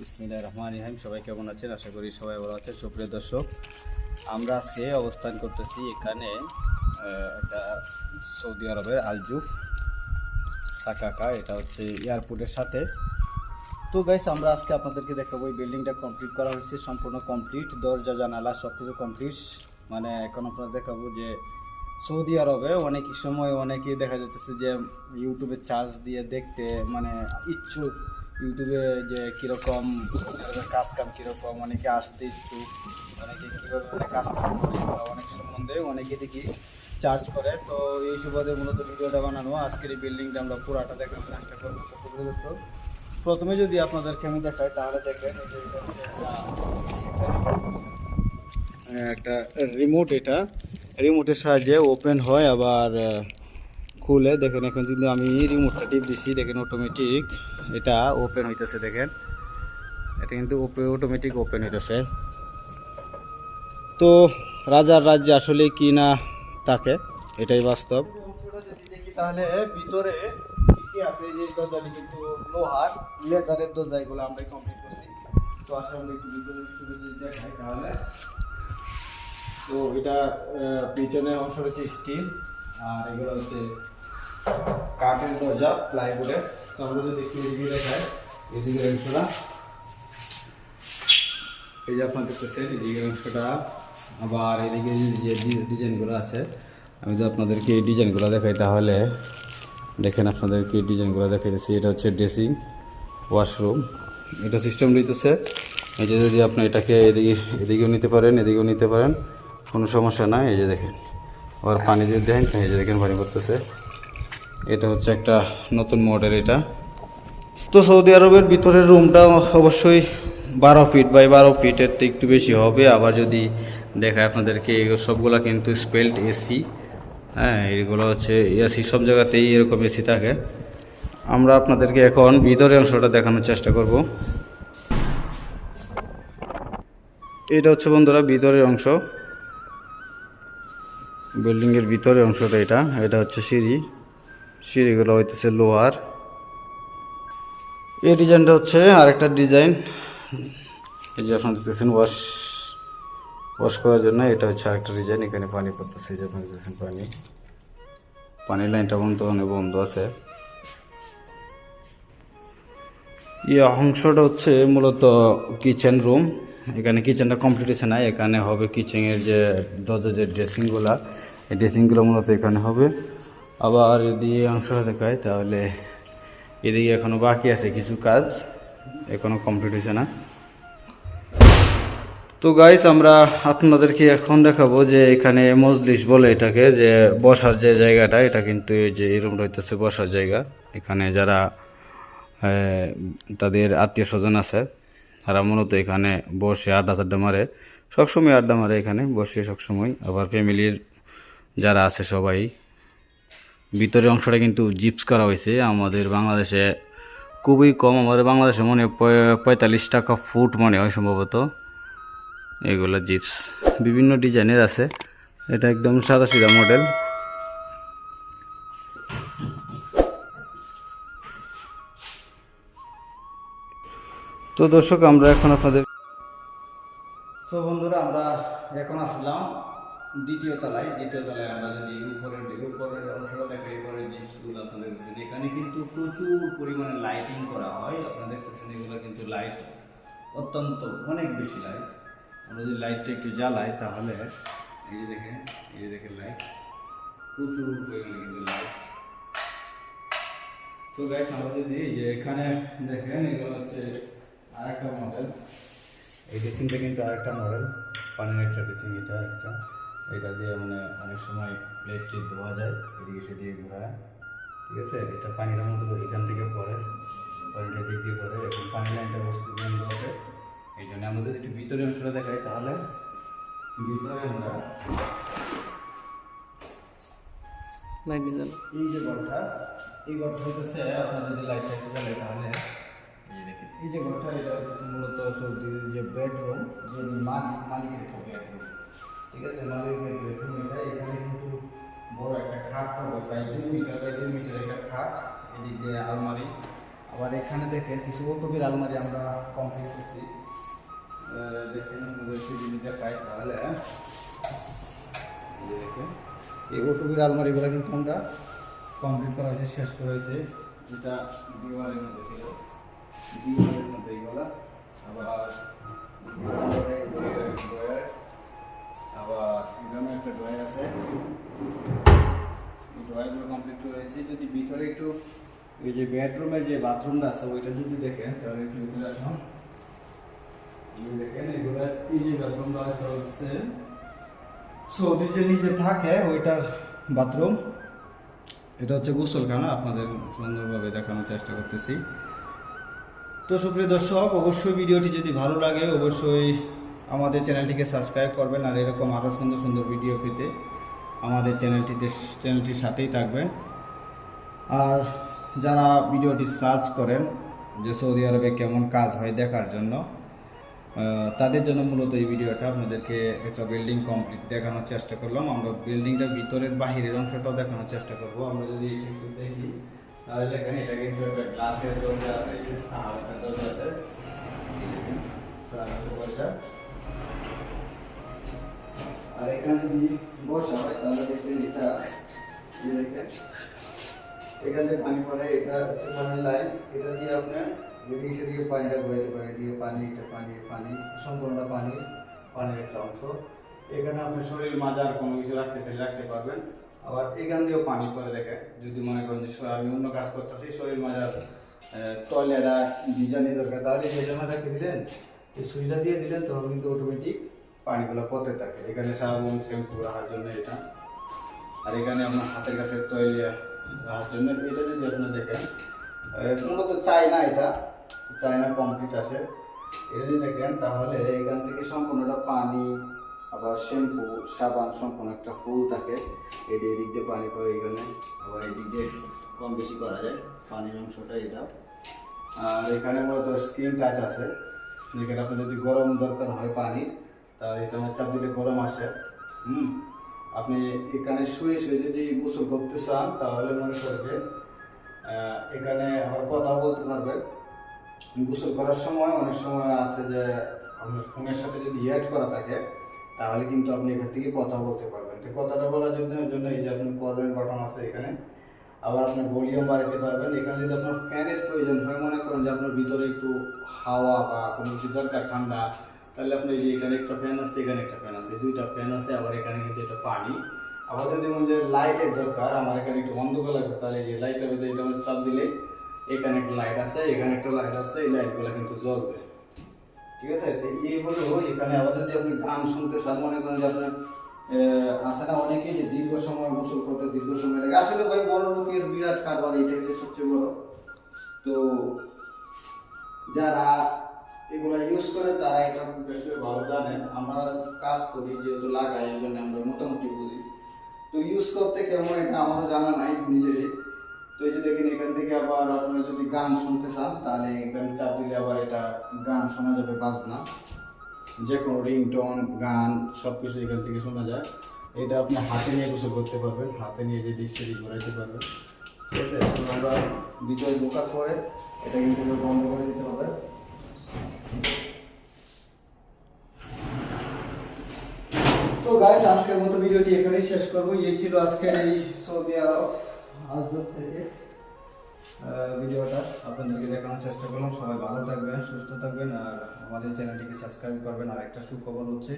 বিসমিল্লাহির রহমানির রহিম। সবাই কেমন আছেন? আশা করি সবাই ভালো আছেন। সুপ্রিয় দর্শক, আমরা আজকে অবস্থান করতেছি এখানে একটা সৌদি আরবের আলজুফ সাকাকা, এটা হচ্ছে এয়ারপোর্টের সাথে। তো গাইস, আমরা আজকে আপনাদেরকে দেখাবো এই বিল্ডিংটা কমপ্লিট করা হয়েছে, সম্পূর্ণ কমপ্লিট, দরজা জানালা সব কিছু কমপ্লিট। মানে এখন আপনারা দেখাবো যে সৌদি আরবে অনেক সময় অনেকেই দেখা যাচ্ছে যে ইউটিউবে চার্জ দিয়ে দেখতে মানে ইচ্ছুক, ইউটিউবে যে কীরকম সৌদি আরবের কাজকাম কীরকম, অনেকে আসতে ইচ্ছুক, অনেকে কীভাবে মানে কাজকাম করে অনেক সম্বন্ধে অনেকে দেখি চার্জ করে। তো এই সুবাদে মূলত ভিডিওটা বানানো। আজকের এই বিল্ডিংটা আমরা পুরাটা দেখানোর চেষ্টা করবো। তো সুপ্রিয় দর্শক, প্রথমে যদি আপনাদেরকে আমি দেখাই তাহলে দেখবেন একটা রিমোট, এটা রিমোটের সাহায্যে ওপেন হয় আবার খুলে। দেখেন এখন যদি আমি রিমোটটা টিপ দিচ্ছি, দেখেন অটোমেটিক এটা ওপেন হইতেছে। দেখেন এটা কিন্তু অটোমেটিক ওপেন হইতেছে। তো রাজার রাজ্যে আসলে কি না থাকে, এটাই বাস্তব। যদি দেখি তাহলে ভিতরে কি আছে, যে দরজাটি কিন্তু লোহার লেজারের দরজা, এগুলো আমরা কমপ্লিট করছি। তো আসলে আমরা একটু ভিতরে শুরু যদি দেখাই তাহলে, তো এটা পিছনের অংশ হচ্ছে স্টিল, আর এগুলো হচ্ছে কাঠের দরজা প্লাইবোর্ডের। তো আমরা যদি দেখি এদিকে দেখাই, এদিকের অংশটা এই যে আপনার দেখতেছেন, এদিকের অংশটা। আবার এদিকে যে ডিজাইনগুলো আছে, আমি যদি আপনাদেরকে এই ডিজাইনগুলো দেখাই তাহলে দেখেন, আপনাদেরকে এই ডিজাইনগুলো দেখাইতেছি। এটা হচ্ছে ড্রেসিং ওয়াশরুম, এটা সিস্টেম রইতেছে। এই যে যদি আপনি এটাকে এদিকেও নিতে পারেন, এদিকেও নিতে পারেন, কোনো সমস্যা নাই। এই যে দেখেন, আবার পানি যদি দেন, এই যে দেখেন পানি পড়তেছে। এটা হচ্ছে একটা নতুন মডেল এটা। তো সৌদি আরবের ভিতরের রুমটা অবশ্যই 12 ফিট বাই 12 ফিটের তো একটু বেশি হবে। আবার যদি দেখায় আপনাদেরকে, সবগুলা কিন্তু স্পেল্ট এসি। হ্যাঁ, এগুলো হচ্ছে এসি, সব জায়গাতেই এরকম এসি থাকে। আমরা আপনাদেরকে এখন ভিতরের অংশটা দেখানোর চেষ্টা করব। এটা হচ্ছে বন্ধুরা ভিতরের অংশ, বিল্ডিংয়ের ভিতরের অংশটা। এটা হচ্ছে সিঁড়িগুলো হইতেছে লোহার। এই ডিজাইনটা হচ্ছে আরেকটা ডিজাইন, এই যে আপনারা দেখতেছেন ওয়াশ করার জন্য। এটা হচ্ছে আরেকটা ডিজাইন, এখানে পানি পড়তেছে, এই যে আপনারা দেখতেছেন পানির লাইনটা বন্ধ আছে। অংশটা হচ্ছে মূলত কিচেন রুম। এখানে কিচেনটা কমপ্লিট হয়েছে না, এখানে হবে কিচেনের যে দরজা, যে ড্রেসিংগুলো, এই ড্রেসিংগুলো মূলত এখানে হবে। আবার যদি এই অংশটা দেখায় তাহলে এদিকে এখনও বাকি আছে কিছু কাজ, এখনও কমপ্লিট হয়েছে না। তো গাইস, আমরা আপনাদেরকে এখন দেখাবো যে এখানে মজলিস বলে এটাকে, যে বসার যে জায়গাটা, এটা কিন্তু এই যে এই রুমটা হইতেছে বসার জায়গা। এখানে যারা তাদের আত্মীয় স্বজন আছে, তারা মূলত এখানে বসে আড্ডা মারে, সবসময় আড্ডা মারে এখানে বসে সবসময়। আবার ফ্যামিলির যারা আছে সবাই। ভিতরের অংশটা কিন্তু জিপস করা হয়েছে। আমাদের বাংলাদেশে খুবই কম, আমাদের বাংলাদেশে মনে হয় 45 টাকা ফুট মনে হয় সম্ভবত। এগুলো জিপস বিভিন্ন ডিজাইনের আছে, এটা একদম সাদাসিধা মডেল। তো দর্শক, আমরা এখন আপনাদের, তো বন্ধুরা, আমরা এখন আসলাম দ্বিতীয় তলায়। আমরা যদি উপরের অংশটা দেখে, উপরের জিপসগুলো আপনাদের দেখছেন, এখানে কিন্তু প্রচুর পরিমাণে লাইটিং করা হয়। আপনারা দেখতেছেন এগুলো কিন্তু লাইট অত্যন্ত অনেক বেশি লাইট। আমরা যদি লাইটটা একটু জ্বালাই তাহলে এই যে দেখেন লাইট, প্রচুর পরিমাণে কিন্তু লাইট। তো গাইস, আমরা যদি এই যে এখানে দেখেন, এগুলো হচ্ছে আরেকটা মডেল। এই ড্রেসিংটা কিন্তু আরেকটা মডেল, পানির একটা ড্রেসিং। এটা দিয়ে মানে অনেক সময় প্লেট ধোয়া যায়, এদিকে সেদিকে ঘোরায়। ঠিক আছে, এটা পানিটা মতো এখান থেকে পরে, পানিটা দিক দিয়ে পরে। এখন পানি লাইনটা বস্তু বন্ধ হবে, এই জন্য আমরা যদি একটু ভিতরে অংশটা দেখাই তাহলে ভিতরে আমরা এই যে ঘরটা, এই ঘরটা হইতেছে, আপনার যদি লাইটটা একটু জ্বালাই তাহলে এই দেখেন, এই যে ঘরটা, এটা হচ্ছে মূলত সৌদির যে বেডরুম, যে মালিকের একটা বেডরুম। ঠিক আছে, মালিকের বেডরুম এটা। এখানে কিন্তু বড় একটা খাট পাবো, প্রায় 2 মিটার বাই 2 মিটার একটা খাট, এদিক দিয়ে আলমারি। আবার এখানে দেখেন কিছু ওটবির আলমারি আমরা কমপ্লিট করছি। দেখেন আপনাদেরকে যদি দেখাই তাহলে দেখেন এই ওটবির আলমারিগুলো কিন্তু আমরা কমপ্লিট করা হয়েছে, শেষ করা হয়েছে। যেটা দিওয়ালের মধ্যে ছিল, দিওয়ালের মধ্যে এইগুলা আবার ড্রয়ার, আবার এখানে একটা ড্রয়ার আছে, এই ড্রয়ারগুলো কমপ্লিট করে রয়েছে। যদি ভিতরে একটু এই যে বেডরুমের যে বাথরুমটা আছে ওইটা যদি দেখেন তাহলে একটু ভিতরে আসুন। দেখেন এগুলো এই যে বাথরুমটা হচ্ছে সৌদি যে নিচে থাকে ওইটার বাথরুম, এটা হচ্ছে গোসলখানা। আপনাদের সুন্দরভাবে দেখানোর চেষ্টা করতেছি। তো সুপ্রিয় দর্শক, অবশ্যই ভিডিওটি যদি ভালো লাগে অবশ্যই আমাদের চ্যানেলটিকে সাবস্ক্রাইব করবেন, আর এরকম আরও সুন্দর সুন্দর ভিডিও পেতে আমাদের চ্যানেলটির সাথেই থাকবেন। আর যারা ভিডিওটি সার্চ করেন যে সৌদি আরবে কেমন কাজ হয় দেখার জন্য, তাদের জন্য মূলত এই ভিডিওটা। আপনাদেরকে একটা বিল্ডিং কমপ্লিট দেখানোর চেষ্টা করলাম। আমরা বিল্ডিংটা ভিতরের বাহিরের অংশটাও দেখানোর চেষ্টা করব। আমরা যদি একটু দেখি তাহলে দেখেন এটা কিন্তু একটা গ্লাসের দরজা আছে, এই যে একটা দরজা আছে, দরজা। আর এখানে যদি বসা হয় তাহলে দেখবেন এটা দেখেন এখানে পানি পড়ে, এটা হচ্ছে পানির লাইন। এটা দিয়ে আপনার এদিকে সেদিকে পানিটা ঘুরাইতে পারে, এদিকে পানি, এটা পানি সম্পূর্ণটা পানির একটা অংশ। এখানে আপনি শরীর মাজার কোনো কিছু রাখতে চাইলে রাখতে পারবেন। আবার এখান দিয়েও পানি পরে দেখেন, যদি মনে করেন যে আমি অন্য কাজ করতেছি, শরীর মাজার টয়লেটা ডিজাইনের দরকার, তাহলে সেই জন্য রেখে দিলেন, এই সুইচটা দিয়ে দিলেন, তখন কিন্তু অটোমেটিক পানিগুলো পড়তে থাকে। এখানে সাবান শ্যাম্পু রাখার জন্য এটা, আর এখানে আপনার হাতের কাছে তৈরি রাখার জন্য এটা। যদি আপনার দেখেন মূলত চায়না কমপ্লিট আসে। এটা যদি দেখেন তাহলে এখান থেকে সম্পূর্ণটা পানি, আবার শ্যাম্পু সাবান সম্পূর্ণ একটা ফুল থাকে। এদিক দিয়ে পানি পড়ে এখানে, আবার এদিক দিয়ে কম বেশি করা যায় পানির অংশটা এটা। আর এখানে মূলত স্ক্রিন টাচ আছে, যেখানে আপনার যদি গরম দরকার হয় পানি তাহলে এটা চাপ দিলে গরম আসে। আপনি এখানে শুয়ে যদি গোসল করতে চান তাহলে মনে করবেন এখানে আবার কথা বলতে পারবেন। গোসল করার সময় অনেক সময় আছে যে আপনার ফোনের সাথে যদি অ্যাড করা থাকে তাহলে কিন্তু আপনি এখান থেকে কথা বলতে পারবেন। তো কথাটা বলার জন্য এই যে আপনি কলের বাটন আছে এখানে, আবার আপনি ভলিউম বাড়াতে পারবেন। এখানে যদি আপনার ফ্যানের প্রয়োজন হয়, মনে করেন যে আপনার ভিতরে একটু হাওয়া বা কোনো কিছু দরকার ঠান্ডা, তাহলে আপনি এই যে এখানে একটা ফ্যান আছে, এখানে একটা ফ্যান আছে, দুইটা ফ্যান আছে। আবার এখানে কিন্তু এটা পানি। আবার যদি মনে যে লাইটের দরকার, আমার এখানে একটু অন্ধকার লাগছে, তাহলে এই যে লাইটের মধ্যে এটা চাপ দিলে এখানে একটা লাইট আছে, এখানে একটা লাইট আছে, এই লাইটগুলো কিন্তু জ্বলবে। ঠিক আছে? তো এই হলো এখানে। আবার যদি আপনি গান শুনতে চান, মনে করেন যে আপনার আছে না অনেকেই যে দীর্ঘ সময় গোসল করতে দীর্ঘ সময় লাগে, আসলে ভাই বড় লোকের বিরাট কারবার, এটাই যে সবচেয়ে বড়। তো যারা এগুলা ইউজ করে তারা এটা বেশি ভালো জানেন। আমরা কাজ করি যেহেতু লাগাই, এই জন্য আমরা মোটামুটি বুঝি। তো ইউজ করতে কেমন এটা আমারও জানা নাই নিজেরই। তো এই যে দেখেন এখান থেকে আবার আপনারা যদি গান শুনতে চান তাহলে এখানে চাপ দিলে আবার এটা গান শোনা যাবে, বাজনা, যে কোনো রিংটোন গান সব কিছু এখান থেকে শোনা যায়। এটা আপনি হাতে নিয়ে গোসল করতে পারবেন, হাতে নিয়ে যে দিক সেদিক ঘোরাইতে পারবেন। ঠিক আছে? আমরা ভিতরে ঢোকার পরে এটা কিন্তু বন্ধ করে দিতে হবে। তো গাইস, আজকের মতো ভিডিওটি এখানেই শেষ করবো। এই ছিল আজকের এই সৌদি আরব আজব থেকে ভিডিওটা আপনাদেরকে দেখানোর চেষ্টা করলাম। সবাই ভালো থাকবেন, সুস্থ থাকবেন, আর আমাদের চ্যানেলটিকে সাবস্ক্রাইব করবেন। আর একটা সুখবর হচ্ছে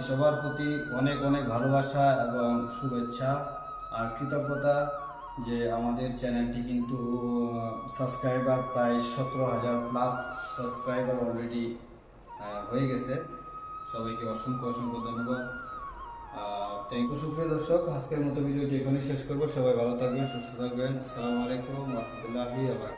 সবার প্রতি অনেক অনেক ভালোবাসা এবং শুভেচ্ছা আর কৃতজ্ঞতা যে আমাদের চ্যানেলটি কিন্তু সাবস্ক্রাইবার প্রায় 17,000 প্লাস সাবস্ক্রাইবার অলরেডি হয়ে গেছে। সবাইকে অসংখ্য ধন্যবাদ। থ্যাংক ইউ সুপ্রিয় দর্শক, আজকের মতো ভিডিওটি এখানেই শেষ করবো। সবাই ভালো থাকবেন, সুস্থ থাকবেন। আসসালামু আলাইকুম ওয়া রাহমাতুল্লাহি ওয়া বারাকাতুহু।